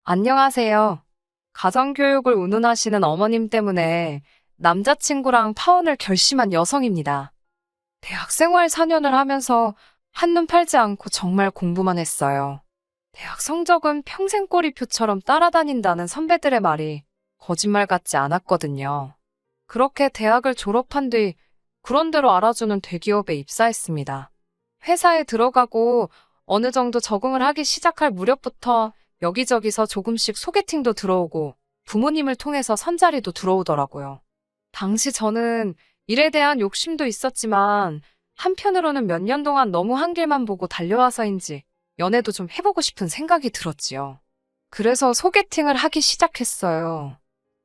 안녕하세요. 가정교육을 운운하시는 어머님 때문에 남자친구랑 파혼을 결심한 여성입니다. 대학생활 4년을 하면서 한눈 팔지 않고 정말 공부만 했어요. 대학 성적은 평생 꼬리표처럼 따라다닌다는 선배들의 말이 거짓말 같지 않았거든요. 그렇게 대학을 졸업한 뒤 그런대로 알아주는 대기업에 입사했습니다. 회사에 들어가고 어느 정도 적응을 하기 시작할 무렵부터 여기저기서 조금씩 소개팅도 들어오고 부모님을 통해서 선자리도 들어오더라고요. 당시 저는 일에 대한 욕심도 있었지만 한편으로는 몇 년 동안 너무 한 길만 보고 달려와서인지 연애도 좀 해보고 싶은 생각이 들었지요. 그래서 소개팅을 하기 시작했어요.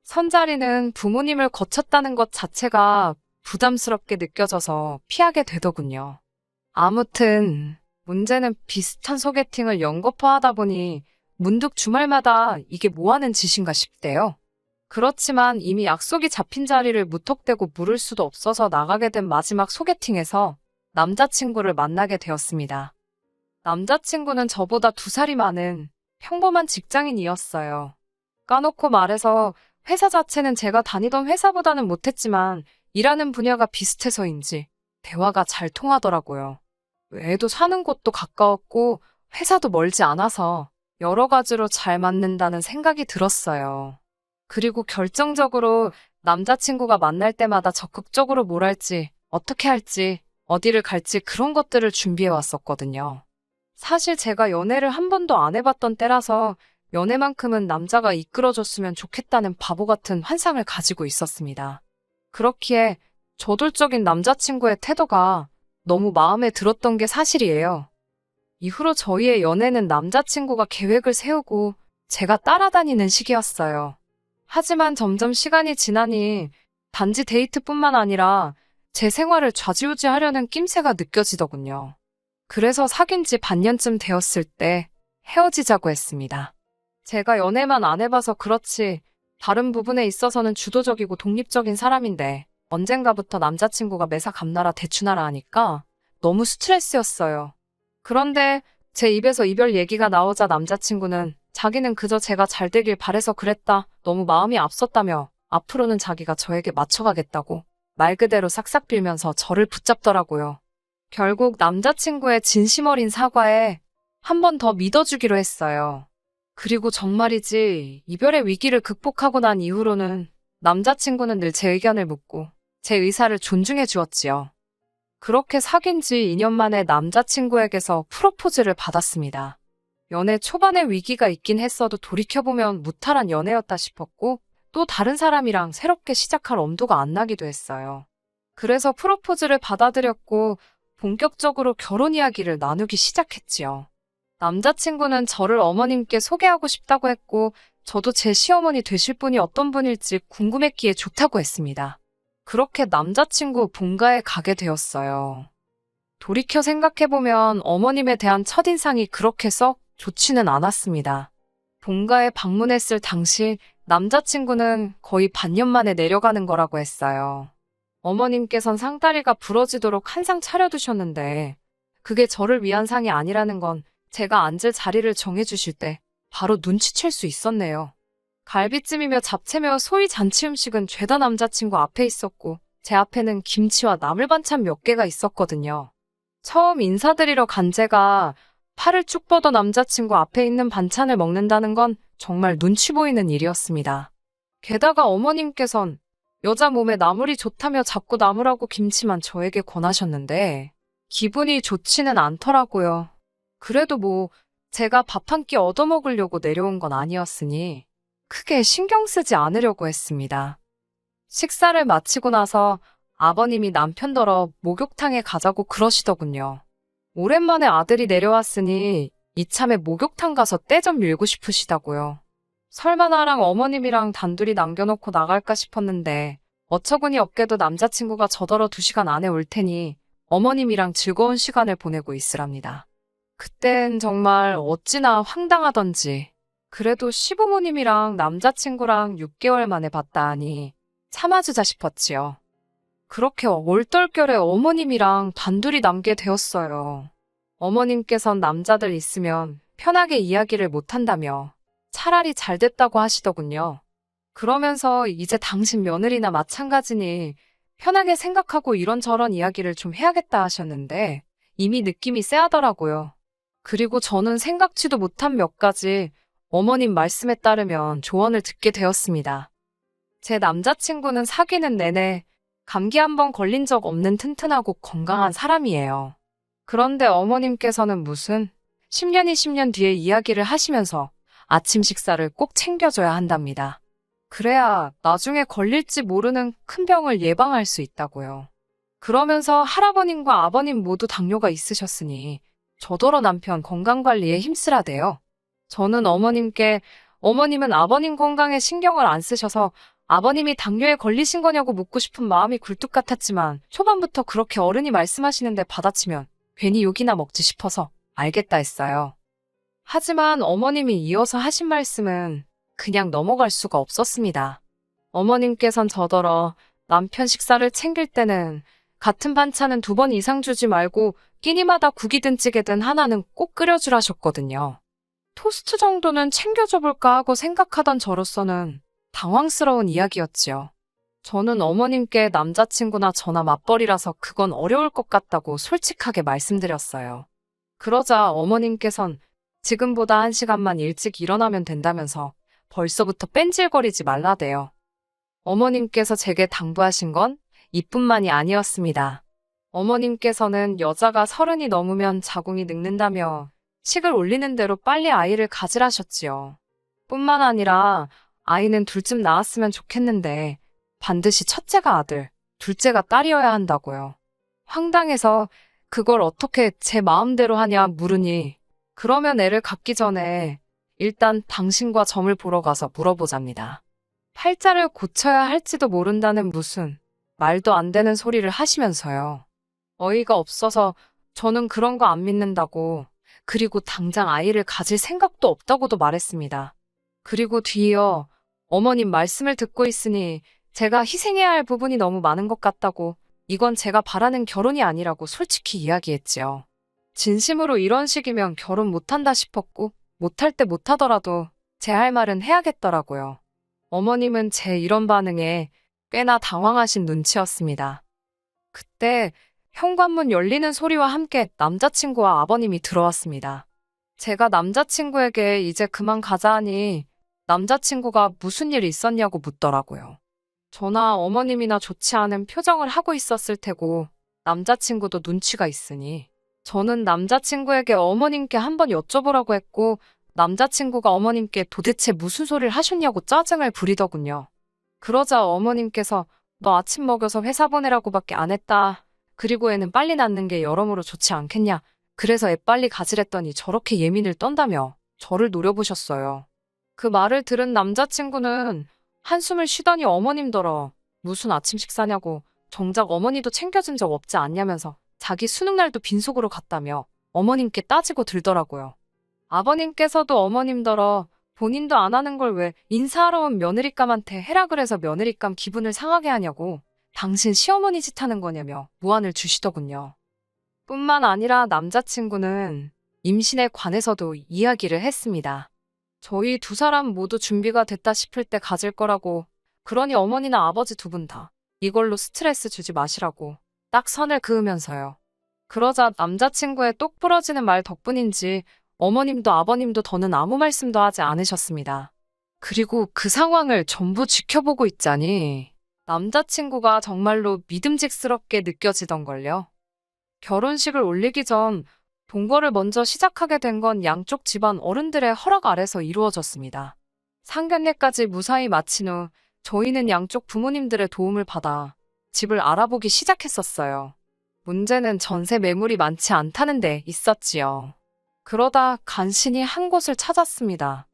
선자리는 부모님을 거쳤다는 것 자체가 부담스럽게 느껴져서 피하게 되더군요. 아무튼 문제는 비슷한 소개팅을 연거푸하다 보니 문득 주말마다 이게 뭐 하는 짓인가 싶대요. 그렇지만 이미 약속이 잡힌 자리를 무턱대고 물을 수도 없어서 나가게 된 마지막 소개팅에서 남자친구를 만나게 되었습니다. 남자친구는 저보다 2살이 많은 평범한 직장인이었어요. 까놓고 말해서 회사 자체는 제가 다니던 회사보다는 못했지만 일하는 분야가 비슷해서인지 대화가 잘 통하더라고요. 애도 사는 곳도 가까웠고 회사도 멀지 않아서 여러 가지로 잘 맞는다는 생각이 들었어요. 그리고 결정적으로 남자친구가 만날 때마다 적극적으로 뭘 할지, 어떻게 할지, 어디를 갈지 그런 것들을 준비해 왔었거든요. 사실 제가 연애를 한 번도 안 해봤던 때라서 연애만큼은 남자가 이끌어줬으면 좋겠다는 바보 같은 환상을 가지고 있었습니다. 그렇기에 저돌적인 남자친구의 태도가 너무 마음에 들었던 게 사실이에요. 이후로 저희의 연애는 남자친구가 계획을 세우고 제가 따라다니는 시기였어요. 하지만 점점 시간이 지나니 단지 데이트뿐만 아니라 제 생활을 좌지우지하려는 낌새가 느껴지더군요. 그래서 사귄 지 반년쯤 되었을 때 헤어지자고 했습니다. 제가 연애만 안 해봐서 그렇지 다른 부분에 있어서는 주도적이고 독립적인 사람인데 언젠가부터 남자친구가 매사 감나라 대추나라 하니까 너무 스트레스였어요. 그런데 제 입에서 이별 얘기가 나오자 남자친구는 자기는 그저 제가 잘 되길 바래서 그랬다. 너무 마음이 앞섰다며 앞으로는 자기가 저에게 맞춰가겠다고 말 그대로 싹싹 빌면서 저를 붙잡더라고요. 결국 남자친구의 진심 어린 사과에 한 번 더 믿어주기로 했어요. 그리고 정말이지 이별의 위기를 극복하고 난 이후로는 남자친구는 늘 제 의견을 묻고 제 의사를 존중해 주었지요. 그렇게 사귄 지 2년 만에 남자친구에게서 프로포즈를 받았습니다. 연애 초반에 위기가 있긴 했어도 돌이켜보면 무탈한 연애였다 싶었고 또 다른 사람이랑 새롭게 시작할 엄두가 안 나기도 했어요. 그래서 프로포즈를 받아들였고 본격적으로 결혼 이야기를 나누기 시작했지요. 남자친구는 저를 어머님께 소개하고 싶다고 했고 저도 제 시어머니 되실 분이 어떤 분일지 궁금했기에 좋다고 했습니다. 그렇게 남자친구 본가에 가게 되었어요. 돌이켜 생각해보면 어머님에 대한 첫인상이 그렇게 썩 좋지는 않았습니다. 본가에 방문했을 당시 남자친구는 거의 반년 만에 내려가는 거라고 했어요. 어머님께선 상다리가 부러지도록 한 상 차려두셨는데 그게 저를 위한 상이 아니라는 건 제가 앉을 자리를 정해주실 때 바로 눈치챌 수 있었네요. 갈비찜이며 잡채며 소위 잔치 음식은 죄다 남자친구 앞에 있었고 제 앞에는 김치와 나물 반찬 몇 개가 있었거든요. 처음 인사드리러 간 제가 팔을 쭉 뻗어 남자친구 앞에 있는 반찬을 먹는다는 건 정말 눈치 보이는 일이었습니다. 게다가 어머님께선 여자 몸에 나물이 좋다며 자꾸 나물하고 김치만 저에게 권하셨는데 기분이 좋지는 않더라고요. 그래도 뭐 제가 밥 한 끼 얻어먹으려고 내려온 건 아니었으니 크게 신경 쓰지 않으려고 했습니다. 식사를 마치고 나서 아버님이 남편더러 목욕탕에 가자고 그러시더군요. 오랜만에 아들이 내려왔으니 이참에 목욕탕 가서 때 좀 밀고 싶으시다고요. 설마 나랑 어머님이랑 단둘이 남겨놓고 나갈까 싶었는데 어처구니 없게도 남자친구가 저더러 2시간 안에 올 테니 어머님이랑 즐거운 시간을 보내고 있으랍니다. 그땐 정말 어찌나 황당하던지 그래도 시부모님이랑 남자친구랑 6개월 만에 봤다 하니 참아주자 싶었지요. 그렇게 얼떨결에 어머님이랑 단둘이 남게 되었어요. 어머님께선 남자들 있으면 편하게 이야기를 못한다며 차라리 잘 됐다고 하시더군요. 그러면서 이제 당신 며느리나 마찬가지니 편하게 생각하고 이런저런 이야기를 좀 해야겠다 하셨는데 이미 느낌이 쎄하더라고요. 그리고 저는 생각지도 못한 몇 가지 어머님 말씀에 따르면 조언을 듣게 되었습니다. 제 남자친구는 사귀는 내내 감기 한 번 걸린 적 없는 튼튼하고 건강한 사람이에요. 그런데 어머님께서는 무슨 10년이 10년 뒤에 이야기를 하시면서 아침 식사를 꼭 챙겨줘야 한답니다. 그래야 나중에 걸릴지 모르는 큰 병을 예방할 수 있다고요. 그러면서 할아버님과 아버님 모두 당뇨가 있으셨으니 저더러 남편 건강관리에 힘쓰라대요. 저는 어머님은 아버님 건강에 신경을 안 쓰셔서 아버님이 당뇨에 걸리신 거냐고 묻고 싶은 마음이 굴뚝 같았지만 초반부터 그렇게 어른이 말씀하시는데 받아치면 괜히 욕이나 먹지 싶어서 알겠다 했어요. 하지만 어머님이 이어서 하신 말씀은 그냥 넘어갈 수가 없었습니다. 어머님께선 저더러 남편 식사를 챙길 때는 같은 반찬은 2번 이상 주지 말고 끼니마다 국이든 찌개든 하나는 꼭 끓여주라셨거든요. 토스트 정도는 챙겨줘 볼까 하고 생각하던 저로서는 당황스러운 이야기였지요. 저는 어머님께 남자친구나 저나 맞벌이라서 그건 어려울 것 같다고 솔직하게 말씀드렸어요. 그러자 어머님께선 지금보다 1시간만 일찍 일어나면 된다면서 벌써부터 뺀질거리지 말라대요. 어머님께서 제게 당부하신 건 이뿐만이 아니었습니다. 어머님께서는 여자가 30이 넘으면 자궁이 늙는다며 식을 올리는 대로 빨리 아이를 가지라셨지요. 뿐만 아니라 아이는 둘쯤 낳았으면 좋겠는데 반드시 첫째가 아들, 둘째가 딸이어야 한다고요. 황당해서 그걸 어떻게 제 마음대로 하냐 물으니 그러면 애를 갖기 전에 일단 당신과 점을 보러 가서 물어보잡니다. 팔자를 고쳐야 할지도 모른다는 무슨 말도 안 되는 소리를 하시면서요. 어이가 없어서 저는 그런 거 안 믿는다고 그리고 당장 아이를 가질 생각도 없다고도 말했습니다. 그리고 뒤이어 어머님 말씀을 듣고 있으니 제가 희생해야 할 부분이 너무 많은 것 같다고 이건 제가 바라는 결혼이 아니라고 솔직히 이야기했지요. 진심으로 이런 식이면 결혼 못한다 싶었고 못할 때 못하더라도 제 할 말은 해야겠더라고요. 어머님은 제 이런 반응에 꽤나 당황하신 눈치였습니다. 그때 현관문 열리는 소리와 함께 남자친구와 아버님이 들어왔습니다. 제가 남자친구에게 이제 그만 가자 하니 남자친구가 무슨 일 있었냐고 묻더라고요. 저나 어머님이나 좋지 않은 표정을 하고 있었을 테고 남자친구도 눈치가 있으니 저는 남자친구에게 어머님께 한번 여쭤보라고 했고 남자친구가 어머님께 도대체 무슨 소리를 하셨냐고 짜증을 부리더군요. 그러자 어머님께서 너 아침 먹여서 회사 보내라고밖에 안 했다. 그리고 애는 빨리 낳는 게 여러모로 좋지 않겠냐. 그래서 애 빨리 가지랬더니 저렇게 예민을 떤다며 저를 노려보셨어요. 그 말을 들은 남자친구는 한숨을 쉬더니 어머님더러 무슨 아침 식사냐고 정작 어머니도 챙겨준 적 없지 않냐면서 자기 수능날도 빈속으로 갔다며 어머님께 따지고 들더라고요. 아버님께서도 어머님더러 본인도 안 하는 걸 왜 인사하러 온 며느리감한테 해라 그래서 며느리감 기분을 상하게 하냐고 당신 시어머니 짓 하는 거냐며 무안을 주시더군요. 뿐만 아니라 남자친구는 임신에 관해서도 이야기를 했습니다. 저희 2사람 모두 준비가 됐다 싶을 때 가질 거라고 그러니 어머니나 아버지 2분 다 이걸로 스트레스 주지 마시라고 딱 선을 그으면서요. 그러자 남자친구의 똑 부러지는 말 덕분인지 어머님도 아버님도 더는 아무 말씀도 하지 않으셨습니다. 그리고 그 상황을 전부 지켜보고 있자니 남자친구가 정말로 믿음직스럽게 느껴지던걸요. 결혼식을 올리기 전 동거를 먼저 시작하게 된 건 양쪽 집안 어른들의 허락 아래서 이루어졌습니다. 상견례까지 무사히 마친 후 저희는 양쪽 부모님들의 도움을 받아 집을 알아보기 시작했었어요. 문제는 전세 매물이 많지 않다는 데 있었지요. 그러다 간신히 한 곳을 찾았습니다.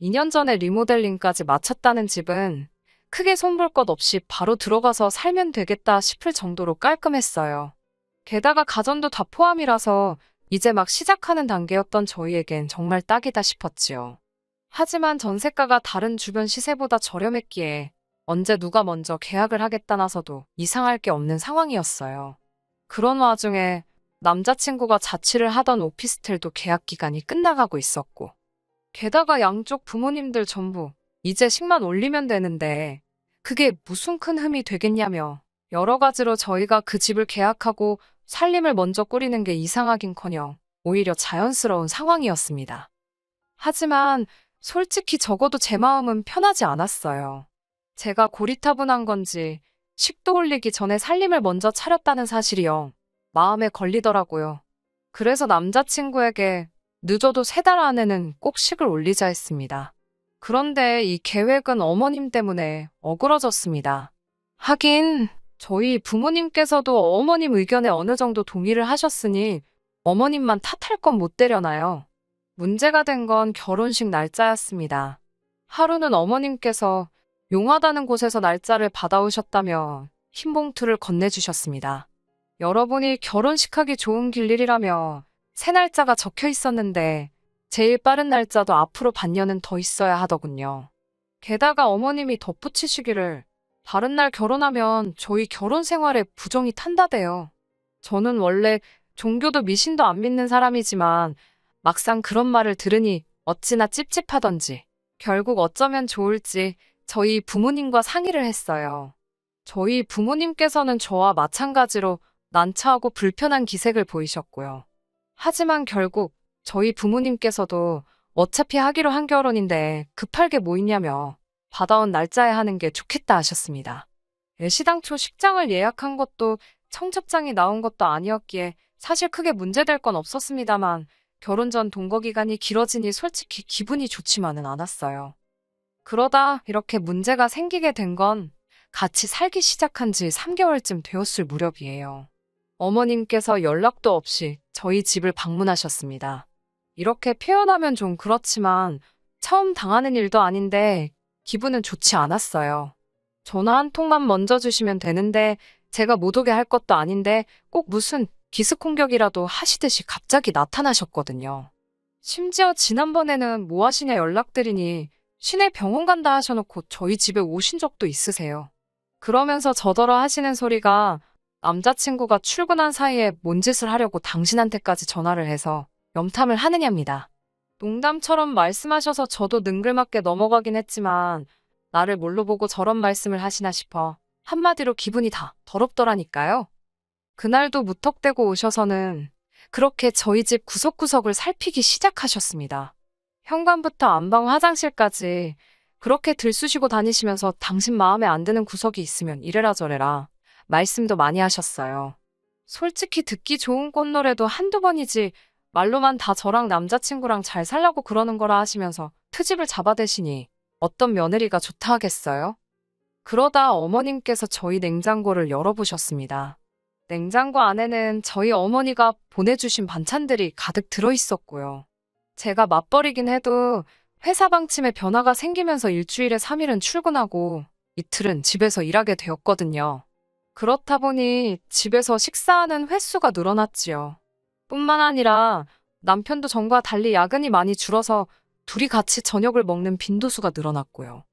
2년 전에 리모델링까지 마쳤다는 집은 크게 손볼 것 없이 바로 들어가서 살면 되겠다 싶을 정도로 깔끔했어요. 게다가 가전도 다 포함이라서 이제 막 시작하는 단계였던 저희에겐 정말 딱이다 싶었지요. 하지만 전세가가 다른 주변 시세보다 저렴했기에 언제 누가 먼저 계약을 하겠다 나서도 이상할 게 없는 상황이었어요. 그런 와중에 남자친구가 자취를 하던 오피스텔도 계약 기간이 끝나가고 있었고 게다가 양쪽 부모님들 전부 이제 식만 올리면 되는데 그게 무슨 큰 흠이 되겠냐며 여러 가지로 저희가 그 집을 계약하고 살림을 먼저 꾸리는 게 이상하긴커녕 오히려 자연스러운 상황이었습니다. 하지만 솔직히 적어도 제 마음은 편하지 않았어요. 제가 고리타분한 건지 식도 올리기 전에 살림을 먼저 차렸다는 사실이요. 마음에 걸리더라고요. 그래서 남자친구에게 늦어도 3달 안에는 꼭 식을 올리자 했습니다. 그런데 이 계획은 어머님 때문에 어그러졌습니다. 하긴 저희 부모님께서도 어머님 의견에 어느 정도 동의를 하셨으니 어머님만 탓할 건 못 되려나요? 문제가 된 건 결혼식 날짜였습니다. 하루는 어머님께서 용하다는 곳에서 날짜를 받아오셨다며 흰 봉투를 건네주셨습니다. 여러분이 결혼식하기 좋은 길일이라며 새 날짜가 적혀 있었는데 제일 빠른 날짜도 앞으로 반년은 더 있어야 하더군요. 게다가 어머님이 덧붙이시기를 다른 날 결혼하면 저희 결혼 생활에 부정이 탄다대요. 저는 원래 종교도 미신도 안 믿는 사람이지만 막상 그런 말을 들으니 어찌나 찝찝하던지 결국 어쩌면 좋을지 저희 부모님과 상의를 했어요. 저희 부모님께서는 저와 마찬가지로 난처하고 불편한 기색을 보이셨고요. 하지만 결국 저희 부모님께서도 어차피 하기로 한 결혼인데 급할 게 뭐 있냐며 받아온 날짜에 하는 게 좋겠다 하셨습니다. 애시당초 식장을 예약한 것도 청첩장이 나온 것도 아니었기에 사실 크게 문제될 건 없었습니다만 결혼 전 동거 기간이 길어지니 솔직히 기분이 좋지만은 않았어요. 그러다 이렇게 문제가 생기게 된 건 같이 살기 시작한 지 3개월쯤 되었을 무렵이에요. 어머님께서 연락도 없이 저희 집을 방문하셨습니다. 이렇게 표현하면 좀 그렇지만 처음 당하는 일도 아닌데 기분은 좋지 않았어요. 전화 한 통만 먼저 주시면 되는데 제가 못 오게 할 것도 아닌데 꼭 무슨 기습공격이라도 하시듯이 갑자기 나타나셨거든요. 심지어 지난번에는 뭐 하시냐 연락드리니 시내 병원 간다 하셔놓고 저희 집에 오신 적도 있으세요. 그러면서 저더러 하시는 소리가 남자친구가 출근한 사이에 뭔 짓을 하려고 당신한테까지 전화를 해서 염탐을 하느냐입니다. 농담처럼 말씀하셔서 저도 능글맞게 넘어가긴 했지만 나를 뭘로 보고 저런 말씀을 하시나 싶어 한마디로 기분이 다 더럽더라니까요. 그날도 무턱대고 오셔서는 그렇게 저희 집 구석구석을 살피기 시작하셨습니다. 현관부터 안방 화장실까지 그렇게 들쑤시고 다니시면서 당신 마음에 안 드는 구석이 있으면 이래라 저래라 말씀도 많이 하셨어요. 솔직히 듣기 좋은 꽃노래도 한두 번이지 말로만 다 저랑 남자친구랑 잘 살라고 그러는 거라 하시면서 트집을 잡아대시니 어떤 며느리가 좋다 하겠어요? 그러다 어머님께서 저희 냉장고를 열어보셨습니다. 냉장고 안에는 저희 어머니가 보내주신 반찬들이 가득 들어있었고요. 제가 맞벌이긴 해도 회사 방침에 변화가 생기면서 일주일에 3일은 출근하고 이틀은 집에서 일하게 되었거든요. 그렇다 보니 집에서 식사하는 횟수가 늘어났지요. 뿐만 아니라 남편도 전과 달리 야근이 많이 줄어서 둘이 같이 저녁을 먹는 빈도수가 늘어났고요.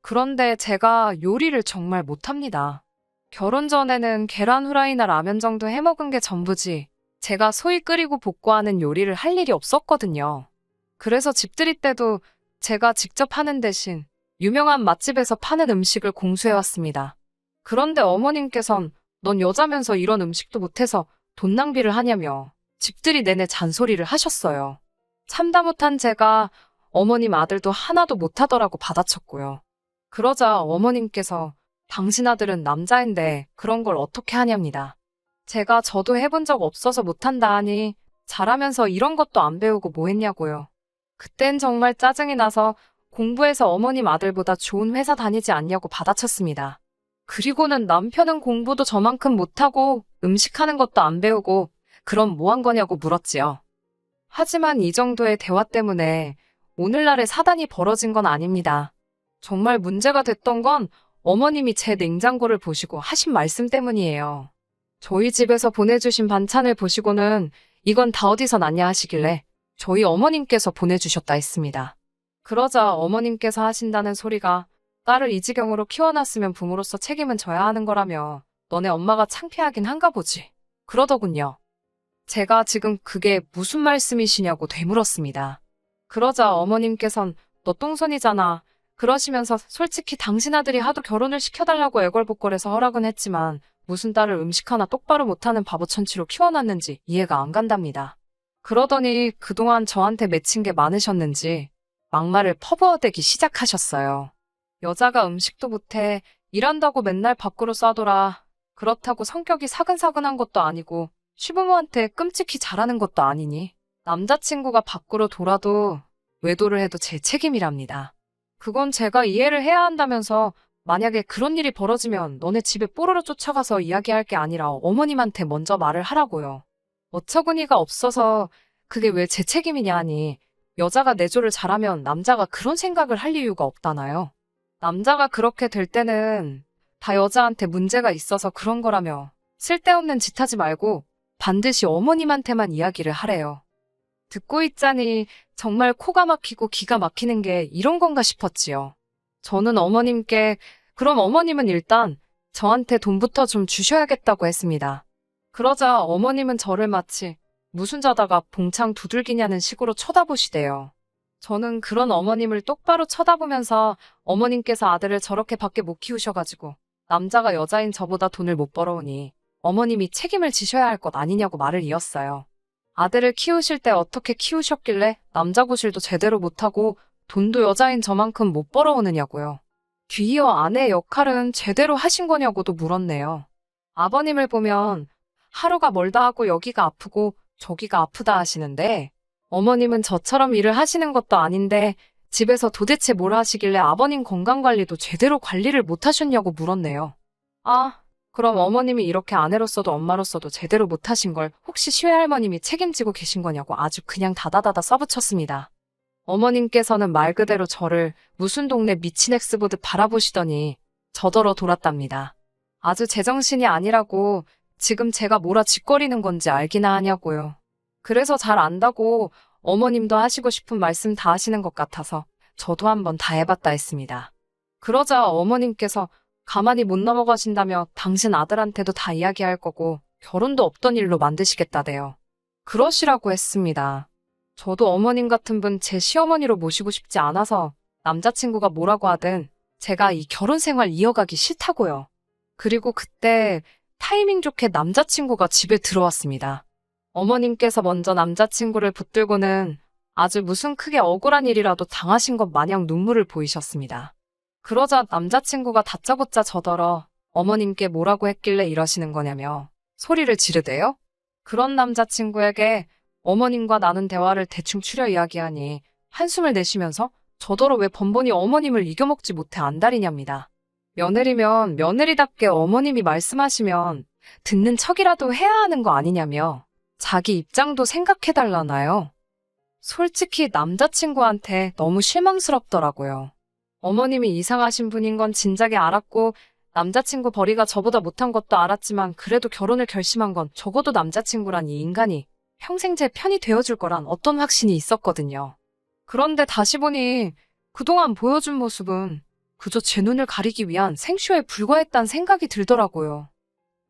그런데 제가 요리를 정말 못합니다. 결혼 전에는 계란 후라이나 라면 정도 해먹은 게 전부지 제가 소위 끓이고 볶고하는 요리를 할 일이 없었거든요. 그래서 집들이 때도 제가 직접 하는 대신 유명한 맛집에서 파는 음식을 공수해왔습니다. 그런데 어머님께선 넌 여자면서 이런 음식도 못해서 돈 낭비를 하냐며 집들이 내내 잔소리를 하셨어요. 참다 못한 제가 어머님 아들도 하나도 못하더라고 받아쳤고요. 그러자 어머님께서 당신 아들은 남자인데 그런 걸 어떻게 하냐입니다. 제가 저도 해본 적 없어서 못한다 하니 잘하면서 이런 것도 안 배우고 뭐 했냐고요. 그땐 정말 짜증이 나서 공부해서 어머님 아들보다 좋은 회사 다니지 않냐고 받아쳤습니다. 그리고는 남편은 공부도 저만큼 못하고 음식하는 것도 안 배우고 그럼 뭐 한 거냐고 물었지요. 하지만 이 정도의 대화 때문에 오늘날의 사단이 벌어진 건 아닙니다. 정말 문제가 됐던 건 어머님이 제 냉장고를 보시고 하신 말씀 때문이에요. 저희 집에서 보내주신 반찬을 보시고는 이건 다 어디서 났냐 하시길래 저희 어머님께서 보내주셨다 했습니다. 그러자 어머님께서 하신다는 소리가 딸을 이 지경으로 키워놨으면 부모로서 책임은 져야 하는 거라며 너네 엄마가 창피하긴 한가 보지. 그러더군요. 제가 지금 그게 무슨 말씀이시냐고 되물었습니다. 그러자 어머님께선 너 똥손이잖아. 그러시면서 솔직히 당신 아들이 하도 결혼을 시켜달라고 애걸복걸해서 허락은 했지만 무슨 딸을 음식 하나 똑바로 못하는 바보천치로 키워놨는지 이해가 안 간답니다. 그러더니 그동안 저한테 맺힌 게 많으셨는지 막말을 퍼부어대기 시작하셨어요. 여자가 음식도 못해, 일한다고 맨날 밖으로 쏴돌아. 그렇다고 성격이 사근사근한 것도 아니고 시부모한테 끔찍히 잘하는 것도 아니니 남자친구가 밖으로 돌아도 외도를 해도 제 책임이랍니다. 그건 제가 이해를 해야 한다면서 만약에 그런 일이 벌어지면 너네 집에 뽀로로 쫓아가서 이야기할 게 아니라 어머님한테 먼저 말을 하라고요. 어처구니가 없어서 그게 왜 제 책임이냐 하니 여자가 내조를 잘하면 남자가 그런 생각을 할 이유가 없다나요. 남자가 그렇게 될 때는 다 여자한테 문제가 있어서 그런 거라며 쓸데없는 짓 하지 말고 반드시 어머님한테만 이야기를 하래요. 듣고 있자니 정말 코가 막히고 기가 막히는 게 이런 건가 싶었지요. 저는 어머님께 그럼 어머님은 일단 저한테 돈부터 좀 주셔야겠다고 했습니다. 그러자 어머님은 저를 마치 무슨 자다가 봉창 두들기냐는 식으로 쳐다보시대요. 저는 그런 어머님을 똑바로 쳐다보면서 어머님께서 아들을 저렇게 밖에 못 키우셔가지고 남자가 여자인 저보다 돈을 못 벌어오니 어머님이 책임을 지셔야 할 것 아니냐고 말을 이었어요. 아들을 키우실 때 어떻게 키우셨길래 남자 구실도 제대로 못하고 돈도 여자인 저만큼 못 벌어오느냐고요. 뒤이어 아내의 역할은 제대로 하신 거냐고도 물었네요. 아버님을 보면 하루가 멀다 하고 여기가 아프고 저기가 아프다 하시는데 어머님은 저처럼 일을 하시는 것도 아닌데 집에서 도대체 뭘 하시길래 아버님 건강관리도 제대로 관리를 못 하셨냐고 물었네요. 아, 그럼 어머님이 이렇게 아내로서도 엄마로서도 제대로 못 하신 걸 혹시 시외할머님이 책임지고 계신 거냐고 아주 그냥 다다다다 써붙였습니다. 어머님께서는 말 그대로 저를 무슨 동네 미친 엑스보듯 바라보시더니 저더러 돌았답니다. 아주 제정신이 아니라고 지금 제가 뭐라 짓거리는 건지 알기나 하냐고요. 그래서 잘 안다고 어머님도 하시고 싶은 말씀 다 하시는 것 같아서 저도 한번 다 해봤다 했습니다. 그러자 어머님께서 가만히 못 넘어가신다며 당신 아들한테도 다 이야기할 거고 결혼도 없던 일로 만드시겠다대요. 그러시라고 했습니다. 저도 어머님 같은 분 제 시어머니로 모시고 싶지 않아서 남자친구가 뭐라고 하든 제가 이 결혼 생활 이어가기 싫다고요. 그리고 그때 타이밍 좋게 남자친구가 집에 들어왔습니다. 어머님께서 먼저 남자친구를 붙들고는 아주 무슨 크게 억울한 일이라도 당하신 것 마냥 눈물을 보이셨습니다. 그러자 남자친구가 다짜고짜 저더러 어머님께 뭐라고 했길래 이러시는 거냐며 소리를 지르대요. 그런 남자친구에게 어머님과 나눈 대화를 대충 추려 이야기하니 한숨을 내쉬면서 저더러 왜 번번이 어머님을 이겨먹지 못해 안달이냐입니다. 며느리면 며느리답게 어머님이 말씀하시면 듣는 척이라도 해야 하는 거 아니냐며 자기 입장도 생각해달라나요. 솔직히 남자친구한테 너무 실망스럽더라고요. 어머님이 이상하신 분인 건 진작에 알았고 남자친구 벌이가 저보다 못한 것도 알았지만 그래도 결혼을 결심한 건 적어도 남자친구란 이 인간이 평생 제 편이 되어줄 거란 어떤 확신이 있었거든요. 그런데 다시 보니 그동안 보여준 모습은 그저 제 눈을 가리기 위한 생쇼에 불과했단 생각이 들더라고요.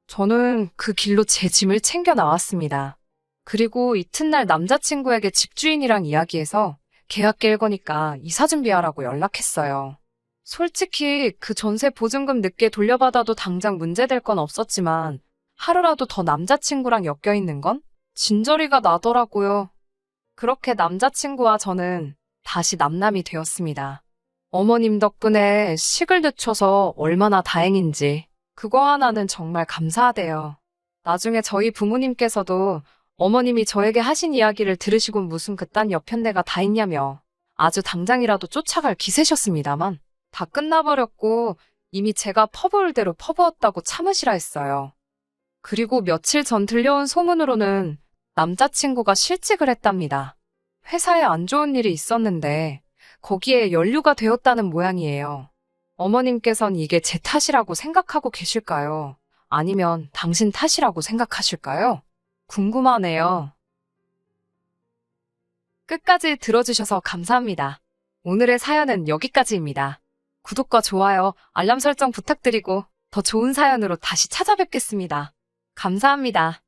저는 그 길로 제 짐을 챙겨 나왔습니다. 그리고 이튿날 남자친구에게 집주인이랑 이야기해서 계약 깰 거니까 이사 준비하라고 연락했어요. 솔직히 그 전세 보증금 늦게 돌려받아도 당장 문제될 건 없었지만 하루라도 더 남자친구랑 엮여있는 건 진저리가 나더라고요. 그렇게 남자친구와 저는 다시 남남이 되었습니다. 어머님 덕분에 식을 늦춰서 얼마나 다행인지 그거 하나는 정말 감사하대요. 나중에 저희 부모님께서도 어머님이 저에게 하신 이야기를 들으시고 무슨 그딴 여편네가 다 있냐며 아주 당장이라도 쫓아갈 기세셨습니다만 다 끝나버렸고 이미 제가 퍼부을 대로 퍼부었다고 참으시라 했어요. 그리고 며칠 전 들려온 소문으로는 남자친구가 실직을 했답니다. 회사에 안 좋은 일이 있었는데 거기에 연루가 되었다는 모양이에요. 어머님께선 이게 제 탓이라고 생각하고 계실까요? 아니면 당신 탓이라고 생각하실까요? 궁금하네요. 끝까지 들어주셔서 감사합니다. 오늘의 사연은 여기까지입니다. 구독과 좋아요, 알람 설정 부탁드리고 더 좋은 사연으로 다시 찾아뵙겠습니다. 감사합니다.